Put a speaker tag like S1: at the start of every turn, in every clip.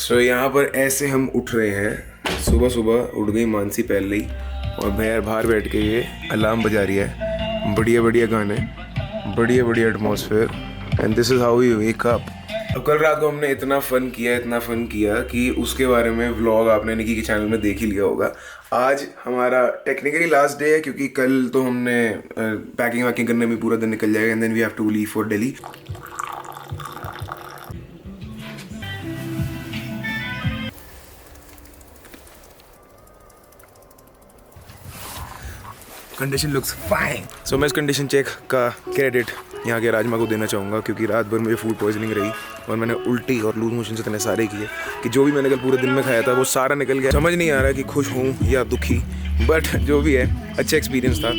S1: सो यहाँ पर ऐसे हम उठ रहे हैं। सुबह सुबह उठ गई मानसी पहले ही और भैया बाहर बैठ के ये अलार्म बजा रही है। बढ़िया बढ़िया गाने, बढ़िया बढ़िया atmosphere, and this is how you wake up. अब कल रात को हमने इतना फ़न किया कि उसके बारे में व्लॉग आपने निकी के चैनल में देख ही लिया होगा। आज हमारा टेक्निकली लास्ट डे है क्योंकि कल तो हमने पैकिंग वैकिंग करने में पूरा दिन निकल जाएगा and then we have to leave for Delhi. Condition looks fine. So मैं इस कंडीशन चेक का क्रेडिट यहाँ के राजमा को देना चाहूँगा क्योंकि रात भर मुझे फूड पॉइजनिंग रही और मैंने उल्टी और लूज मोशन इतने सारे किए कि जो भी मैंने कल पूरे दिन में खाया था वो सारा निकल गया। समझ नहीं आ रहा कि खुश हूँ या दुखी, बट जो भी है अच्छा एक्सपीरियंस था।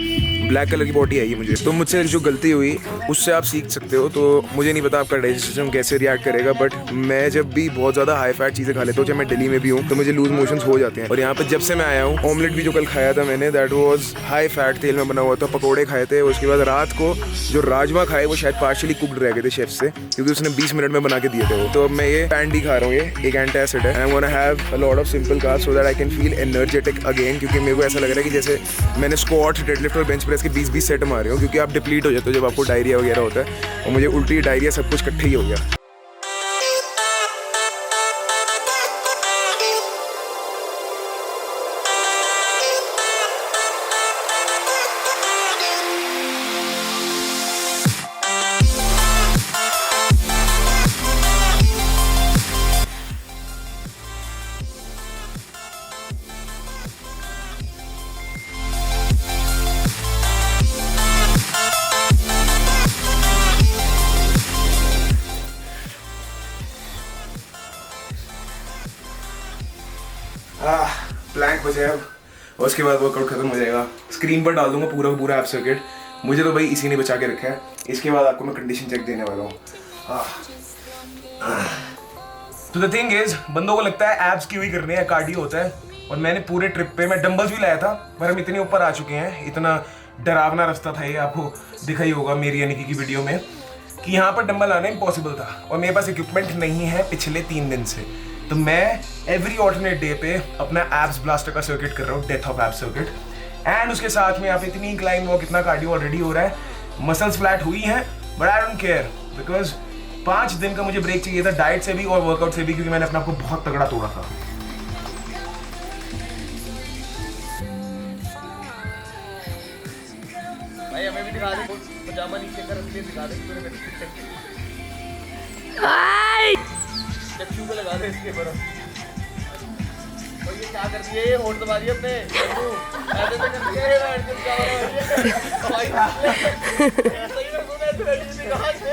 S1: ब्लैक कलर की बॉडी आई है मुझे, तो मुझसे जो गलती हुई उससे आप सीख सकते हो। तो मुझे नहीं पता आपका डाइजेशन सिस्टम कैसे रिएक्ट करेगा, बट मैं जब भी बहुत ज़्यादा हाई फैट चीज़ें खा लेता हूँ, जब मैं दिल्ली में भी हूँ, तो मुझे लूज मोशंस हो जाते हैं। और यहाँ पर जब से मैं आया हूँ, ऑमलेट भी जो कल खाया था मैंने, दैट वाज हाई फैट, तेल में बना हुआ था। पकौड़े खाए थे, उसके बाद रात को जो राजमा खाए वो शायद पार्शली कुकड रह गए थे शेफ से, क्योंकि उसने 20 मिनट में बना के दिए थे वो। तो अब मैं ये पैंडी खा रहा हूँ, ये एक एंटासिड है। I am gonna have a lot of simple carbs so that I can feel energetic again, क्योंकि मेरे को ऐसा लग रहा है कि जैसे मैंने स्क्वाट, डेडलिफ्ट और बेंच प्रेस के 20-20 सेट मारे हो, क्योंकि आप डिप्लीट हो जाते हो जब आपको डायरिया वगैरह होता है, और मुझे उल्टी डायरिया सब कुछ इकट्ठे ही हो गया। प्लैंक बचे अब, और उसके बाद वर्कआउट खत्म हो जाएगा। स्क्रीन पर डाल दूंगा पूरा पूरा ऐप सर्किट। मुझे तो भाई इसी ने बचा के रखा है। इसके बाद आपको मैं कंडीशन चेक देने वाला हूँ। तो द थिंग इज, बंदों को लगता है एब्स क्यों ही करने हैं, कार्डियो होता है। और मैंने पूरे ट्रिप पे मैं डंबल्स भी लाया था, पर हम इतने ऊपर आ चुके हैं, इतना डरावना रास्ता था ये, आपको दिखा ही होगा मेरी यानी की वीडियो में, कि यहाँ पर डंबल आना इम्पॉसिबल था। और मेरे पास इक्विपमेंट नहीं है पिछले 3 दिन से। तो मैं एवरी ऑल्टरनेट डे पे अपना एब्स ब्लास्टर का सर्किट कर रहा हूँ, death of abs circuit. And उसके साथ में यहाँ पे इतनी इंक्लाइन वॉक, इतना कार्डियो ऑलरेडी हो रहा है, मसल्स फ्लैट हुई हैं, but I don't care, because 5 दिन का मुझे ब्रेक चाहिए था, डाइट से भी और वर्कआउट से भी, क्योंकि मैंने अपने आप को बहुत तगड़ा तोड़ा था।
S2: भाई हमें भी दिखा दे, पजामा नीचे कर रख दिखा दे, चक्कू को लगा दे इसके ऊपर। और ये क्या कर रही है, ये होल्ड दबा रही है अपने, ऐसे तो करती है ये एडजस्ट कर रहा है भाई, ऐसा ही ना सुने तो एडजस्ट कहां से।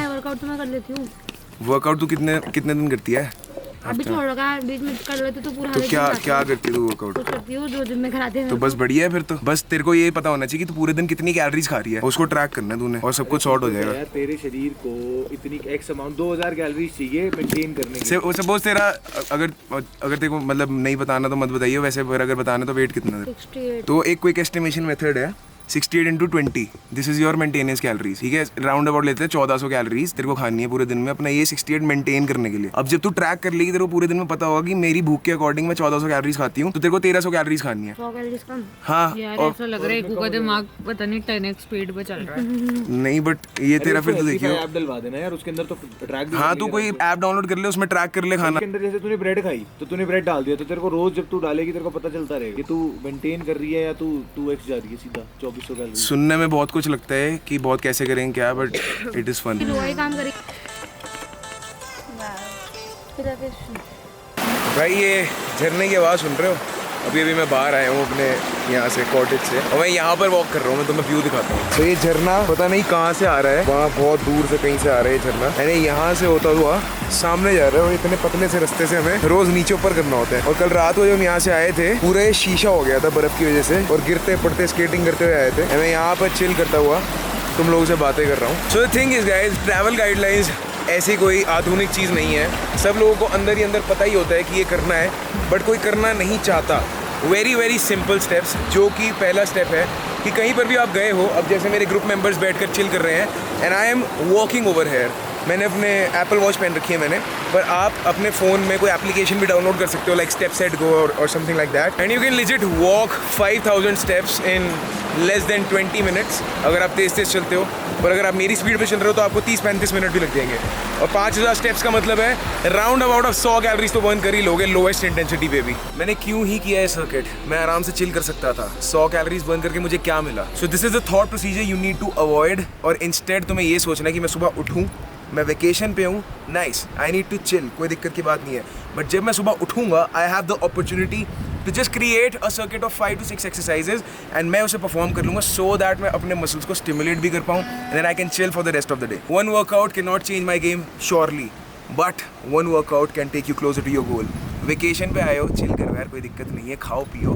S3: वर्कआउट तो मैं कर लेती हूँ।
S1: वर्कआउट तू कितने दिन करती है?
S3: अभी छोड़ रखा है, बीच में कर लेती तो पूरा।
S1: तो क्या करती तू वर्कआउट?
S3: कुछ करती हूँ, 2 दिन में कराते हैं।
S1: तो बस बढ़िया है फिर तो। बस तेरे को ये पता होना चाहिए कि तू पूरे दिन कितनी कैलोरीज खा रही है, उसको ट्रैक करना है तूने, और सब कुछ सॉर्ट हो जाएगा।
S2: यार तेरे शरीर को इतनी एक्स अमाउंट 2000 कैलोरीज चाहिए मेंटेन करने के लिए।
S1: सपोज तेरा अगर तेरे को मतलब नहीं बताना तो मत बताइए, वैसे अगर बताना तो वेट कितना है?
S3: 68।
S1: तो एक क्विक एस्टिमेशन मेथड है, 68 into 20, this is your maintenance calories. ठीक है, राउंड अबाउट लेते हैं 1400 कैलोरीज तेरे को खानी है पूरे दिन में अपना ये 68 मेंटेन करने के लिए। अब जब तू ट्रैक कर लेगी, तेरे को पूरे दिन में पता होगा कि मेरी भूख के अकॉर्डिंग मैं 1400 कैलोरीज खाती हूँ, तो तेरे को 1300 कैलोरीज खानी है।
S3: 100 कैलोरीज कम?
S1: हाँ
S4: यार ऐसा लग रहा है कुका दिमाग पता नहीं 10x स्पीड पे चल रहा है।
S1: नहीं, बट ये तेरा फिर तो देखियो
S2: ऐप डलवा देना यार, उसके अंदर तो ट्रैक।
S1: हाँ, तू कोई ऐप डाउनलोड कर ले, उसमें ट्रैक कर ले खाना।
S2: उसके अंदर जैसे तूने ब्रेड खाई तो तूने ब्रेड डाल दिया, तो तेरे को रोज जब तू डालेगी तेरे को पता चलता रहेगा कि तू मेंटेन कर रही है या तू 2x जा रही है सीधा 24 200 कैलोरी।
S1: सुनने में बहुत कुछ लगता है कि बहुत कैसे करेंगे क्या, बट इट इज़ फन।
S3: वही काम करें।
S1: भाई ये झरने की आवाज़ सुन रहे हो? अभी मैं बाहर आया हूँ अपने यहाँ से कॉटेज से, और मैं यहाँ पर वॉक कर रहा हूँ। मैं तुम्हें व्यू दिखाता हूँ। तो ये झरना पता नहीं कहाँ से आ रहा है, वहाँ बहुत दूर से कहीं से आ रहा है झरना। यानी यहाँ से होता हुआ सामने जा रहा है, और इतने पतले से रास्ते से हमें रोज नीचे ऊपर करना होता है। और कल रात को जब हम यहाँ से आए थे, पूरा शीशा हो गया था बर्फ की वजह से, और गिरते पड़ते स्केटिंग करते हुए आए थे। मैं यहाँ पर चिल करता हुआ तुम लोगों से बातें कर रहा हूँ। So the thing is guys, travel guidelines ऐसी कोई आधुनिक चीज़ नहीं है। सब लोगों को अंदर ही अंदर पता ही होता है कि ये करना है, बट कोई करना नहीं चाहता। वेरी सिंपल स्टेप्स, जो कि पहला स्टेप है कि कहीं पर भी आप गए हो, अब जैसे मेरे ग्रुप मेंबर्स बैठकर चिल कर रहे हैं, and I am walking over here. मैंने अपने एप्पल वॉच पहन रखी है मैंने, पर आप अपने फ़ोन में कोई एप्लीकेशन भी डाउनलोड कर सकते हो, लाइक स्टेप सेट गो और something like that, and you can legit walk 5000 steps in less than 20 minutes अगर आप तेज़ चलते हो। पर अगर आप मेरी स्पीड पे चल रहे हो तो आपको 30-35 मिनट भी लग जाएंगे। और 5000 स्टेप्स का मतलब है राउंड अबाउट ऑफ 100 कैलोरीज तो बर्न कर ही लोगे लोएस्ट इंटेंसिटी पे भी। मैंने क्यों ही किया है सर्किट, मैं आराम से चिल कर सकता था। 100 कैलोरीज बर्न करके मुझे क्या मिला? So this is the thought procedure you need to avoid. और इंस्टेड तुम्हें ये सोचना है कि मैं सुबह उठूँ, मैं वेकेशन पे हूँ, nice, I need to chill, कोई दिक्कत की बात नहीं है। बट जब मैं सुबह उठूँगा, I have the opportunity to just create a circuit of 5 to 6 exercises, and मैं उसे परफॉर्म कर लूँगा सो दैट मैं अपने मसल्स को स्टिमुलेट भी कर पाऊँ, and then I can chill for the rest of the day. One workout can not change my game surely, but one workout can take you closer to your goal. Vacation पे आए हो, chill करो यार, कोई दिक्कत नहीं है, खाओ पियो,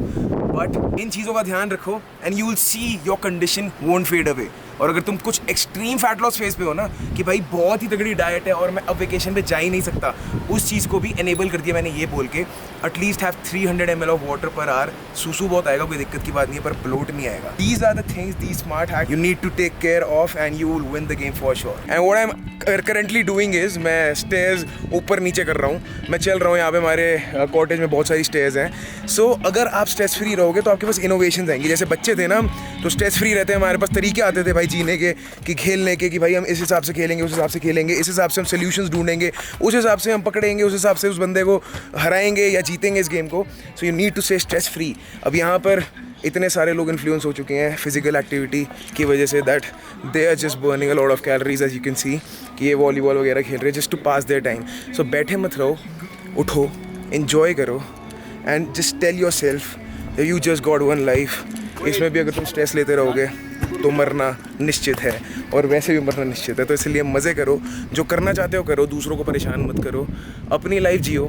S1: बट इन चीज़ों का ध्यान रखो and you will see your condition won't fade away. और अगर तुम कुछ एक्सट्रीम फैट लॉस फेज पे हो ना, कि भाई बहुत ही तगड़ी डाइट है और मैं अब वेकेशन पे जा ही नहीं सकता, उस चीज़ को भी एनेबल कर दिया मैंने ये बोल के, at least have 300 ml of water per hour. सूसू बहुत आएगा, कोई दिक्कत की बात नहीं है, पर ब्लोट नहीं आएगा। These are the things, these smart hacks you need to take care of, and you will win the game for sure. And what I am currently doing is, मैं स्टेयर्स ऊपर नीचे कर रहा हूँ, मैं चल रहा हूँ। यहाँ पे हमारे कॉटेज में बहुत सारी स्टेयर्स हैं। सो अगर आप स्ट्रेस फ्री रहोगे तो आपके पास इनोवेशन आएंगी। जैसे बच्चे थे ना, तो स्ट्रेस फ्री रहते हैं, हमारे पास तरीके आते थे भाई जीने के, कि खेलने के, कि भाई हम इस हिसाब से खेलेंगे, उस हिसाब से खेलेंगे, इस हिसाब से हम सोल्यूशंस ढूंढेंगे, उस हिसाब से हम पकड़ेंगे, उस हिसाब से उस बंदे को हराएंगे या जीतेंगे इस गेम को। So you need to stay stress free. अब यहाँ पर इतने सारे लोग इन्फ्लुएंस हो चुके हैं फिजिकल एक्टिविटी की वजह से, that they are just burning a lot of calories, as you can see, कि ये वॉलीबॉल वगैरह खेल रहे हैं just to pass their time. So बैठे मत रहो, उठो, इन्जॉय करो, and just tell yourself you just got one life. इसमें भी अगर तुम स्ट्रेस लेते रहोगे तो मरना निश्चित है, और वैसे भी मरना निश्चित है। तो इसलिए मज़े करो, जो करना चाहते हो करो, दूसरों को परेशान मत करो, अपनी लाइफ जियो।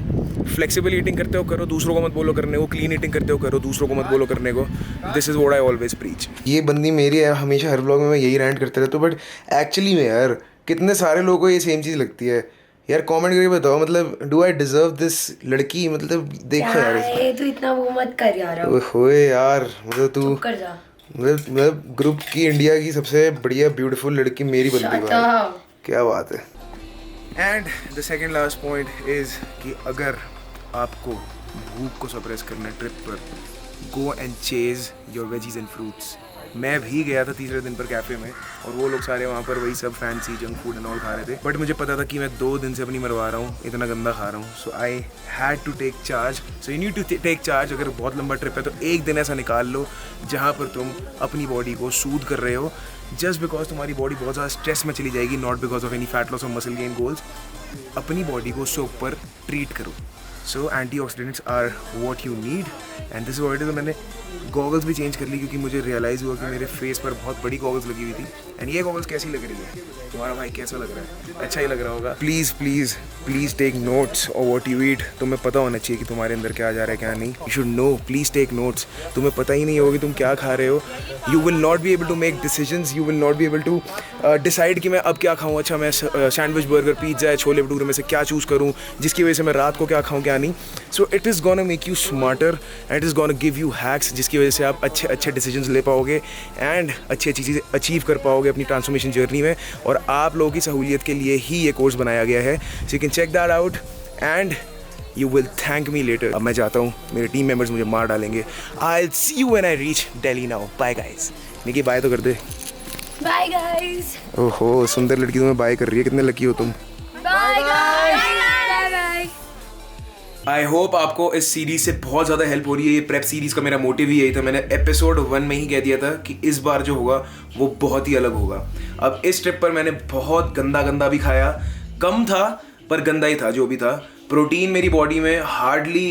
S1: फ्लेक्सिबल ईटिंग करते हो करो, दूसरों को मत बोलो करने को। क्लीन ईटिंग करते हो करो, दूसरों को मत बोलो करने को। This is what I always preach. ये बंदी मेरी है, हमेशा हर व्लॉग में मैं यही रैंट करते रहता हूँ, बट एक्चुअली में यार कितने सारे लोगों को ये सेम चीज़ लगती है। यार कमेंट करके बताओ, मतलब डू आई डिजर्व दिस लड़की? मतलब देखो यार,
S5: तू इतना वो मत कर यार।
S1: ओए यार, मतलब तू
S5: कर जा।
S1: मतलब ग्रुप की इंडिया की सबसे बढ़िया ब्यूटीफुल लड़की मेरी बनती है, क्या बात है। And the second last point is कि अगर आपको भूख को सप्रेस करना है ट्रिप पर, go and chase your veggies and fruits. मैं भी गया था तीसरे दिन पर कैफ़े में, और वो लोग सारे वहाँ पर वही सब fancy junk food and all खा रहे थे, बट मुझे पता था कि मैं 2 दिन से अपनी मरवा रहा हूँ, इतना गंदा खा रहा हूँ। So I had to take charge. So you need to take charge. अगर बहुत लंबा ट्रिप है तो एक दिन ऐसा निकाल लो जहाँ पर तुम अपनी बॉडी को सूद कर रहे हो, जस्ट बिकॉज तुम्हारी बॉडी बहुत ज़्यादा स्ट्रेस में चली जाएगी, not because of any fat loss और मसल गेन गोल्स। अपनी बॉडी को उससे ऊपर ट्रीट करो। So antioxidants are what you need, and this is. मैंने गॉगल्स भी चेंज कर ली क्योंकि मुझे रियलाइज़ हुआ कि मेरे फेस पर बहुत बड़ी गॉगल्स लगी हुई थी। एंड ये गॉगल्स कैसी लग रही है? तुम्हारा भाई कैसा लग रहा है? अच्छा ही लग रहा होगा। Please please please take notes और व्हाट यू ईट। तुम्हें पता होना चाहिए कि तुम्हारे अंदर क्या जा रहा है क्या नहीं। You should know, please take notes. तुम्हें पता ही नहीं होगा कि तुम क्या खा रहे हो, you will not be able to make decisions, you will not be able to decide कि मैं अब क्या खाऊँ। अच्छा मैं sandwich, burger, pizza, chole bhature में से क्या चूज़ करूँ, जिसकी वजह से मैं रात को क्या खाऊँ क्या नहीं। So it is gonna make you smarter and it is gonna give you hacks, जिसकी वजह से आप अच्छे अच्छे डिसीजंस ले पाओगे एंड अच्छी अच्छी चीज़ें अचीव कर पाओगे अपनी ट्रांसफॉर्मेशन जर्नी में। और आप लोगों की सहूलियत के लिए ही ये कोर्स बनाया गया है। So you can check that out and you will thank me later. अब मैं जाता हूँ, मेरे टीम मेंबर्स मुझे मार डालेंगे। I will see you when I reach Delhi now. Bye guys. Nikki bye तो कर दे।
S5: Bye guys.
S1: ओहो, सुंदर लड़की तुम्हें बाय कर रही है, कितने लकी हो तुम।
S5: Bye guys. Bye bye.
S1: I hope आपको इस सीरीज से बहुत ज़्यादा हेल्प हो रही है। ये प्रेप सीरीज का मेरा मोटिव ही यही था। मैंने एपिसोड 1 में ही कह दिया था कि इस बार जो होगा वो बहुत ही अलग होगा। अब इस ट्रिप पर मैंने बहुत गंदा भी खाया, कम था पर गंदा ही था जो भी था। प्रोटीन मेरी बॉडी में हार्डली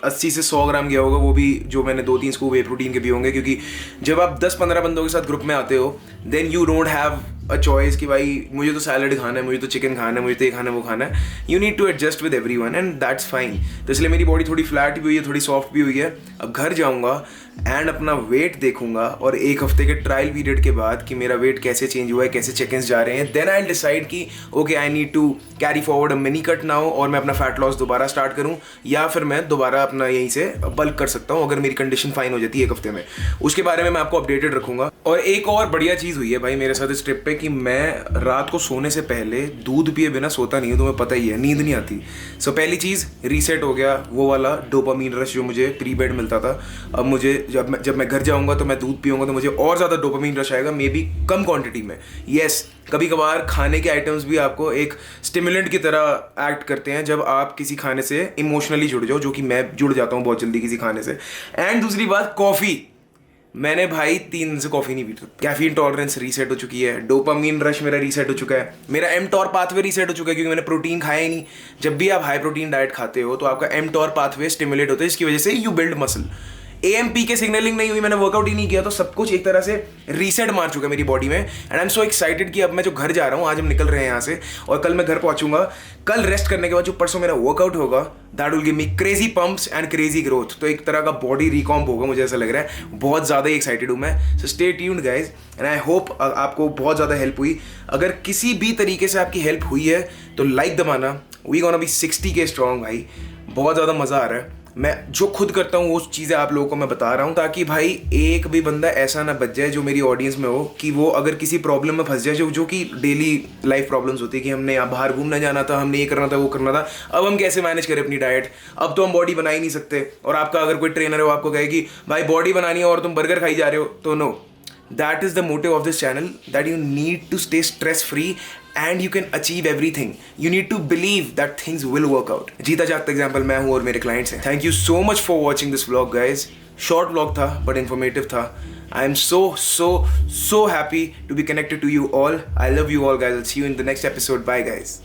S1: 80 से 100 ग्राम गया होगा, वो भी जो मैंने 2-3 स्कूप वे प्रोटीन के पिए होंगे, क्योंकि जब आप 10-15 बंदों के साथ ग्रुप में आते हो then you don't have a choice कि भाई मुझे तो सैलड खाना है, मुझे तो चिकन खाना है, मुझे तो ये खाना है, वो खाना है। You need to adjust with everyone and that's fine. तो इसलिए मेरी बॉडी थोड़ी फ्लैट भी हुई है, थोड़ी सॉफ्ट भी हुई है। अब घर जाऊँगा एंड अपना वेट देखूंगा और 1 हफ्ते के ट्रायल पीरियड के बाद कि मेरा वेट कैसे चेंज हुआ है, कैसे चेक-इन्स जा रहे हैं, देन आई डिसाइड कि okay I need to carry forward a mini cut now और मैं अपना फैट लॉस दोबारा स्टार्ट करूं, या फिर मैं दोबारा अपना यहीं से बल्क कर सकता हूं अगर मेरी कंडीशन फाइन हो जाती है 1 हफ्ते में। उसके बारे में मैं आपको अपडेटेड रखूंगा। और एक और बढ़िया चीज़ हुई है भाई मेरे साथ इस ट्रिप पे कि मैं रात को सोने से पहले दूध पिए बिना सोता नहीं हूँ, तुम्हें पता ही है, नींद नहीं आती। सो पहली चीज़ रीसेट हो गया वो वाला डोपामीन रश जो मुझे प्री बेड मिलता था। अब मुझे जब मैं घर जाऊंगा तो मैं दूध पीऊंगा तो मुझे और ज़्यादा डोपामीन रश आएगा, मे बी कम क्वांटिटी में। येस, कभी कभार खाने के आइटम्स भी आपको एक स्टिमुलेंट की तरह एक्ट करते हैं जब आप किसी खाने से इमोशनली जुड़ जाओ, जो कि मैं जुड़ जाता हूँ बहुत जल्दी किसी खाने से। एंड दूसरी बात, कॉफ़ी। मैंने भाई 3 दिन से कॉफ़ी नहीं पीता। कैफीन टॉलरेंस रीसेट हो चुकी है, डोपामीन रश मेरा रीसेट हो चुका है, मेरा एमटॉर पाथवे रीसेट हो चुका है क्योंकि मैंने प्रोटीन खाया ही नहीं। जब भी आप हाई प्रोटीन डाइट खाते हो तो आपका एमटॉर पाथवे स्टिमुलेट होता है, जिसकी वजह से यू बिल्ड मसल। AMP के सिग्नलिंग नहीं हुई, मैंने वर्कआउट ही नहीं किया, तो सब कुछ एक तरह से रीसेट मार चुका है मेरी बॉडी में। And I am so excited कि अब मैं जो घर जा रहा हूँ, आज हम निकल रहे हैं यहाँ से और कल मैं घर पहुँचूंगा। कल रेस्ट करने के बाद जो परसों मेरा वर्कआउट होगा that will give me crazy pumps and crazy growth. तो एक तरह का बॉडी रिकॉम्प होगा, मुझे ऐसा लग रहा है। बहुत ज़्यादा ही एक्साइटेड हूँ मैं। So stay tuned guys and I hope आपको बहुत ज़्यादा हेल्प हुई। अगर किसी भी तरीके से आपकी हेल्प हुई है तो लाइक दबाना। We gonna be 60K strong भाई, बहुत ज़्यादा मज़ा आ रहा है। मैं जो खुद करता हूँ वो चीज़ें आप लोगों को मैं बता रहा हूँ ताकि भाई एक भी बंदा ऐसा ना बच जाए जो मेरी ऑडियंस में हो कि वो अगर किसी प्रॉब्लम में फंस जाए, जो कि डेली लाइफ प्रॉब्लम्स होती है कि हमने यहाँ बाहर घूमना जाना था, हमने ये करना था, वो करना था, अब हम कैसे मैनेज करें अपनी डाइट। अब तो हम बॉडी बना ही नहीं सकते। और आपका अगर कोई ट्रेनर है वो आपको कहे कि भाई बॉडी बनानी है और तुम बर्गर खाई जा रहे हो, तो no, that is the motive of this channel, that you need to stay stress free and you can achieve everything. You need to believe that things will work out. जीता जागता एग्जाम्पल मैं हूँ और मेरे क्लाइंट्स हैं। Thank you so much for watching this vlog guys. Short vlog था but informative था। I am so happy to be connected to you all. I love you all guys. I'll see you in the next episode. Bye guys.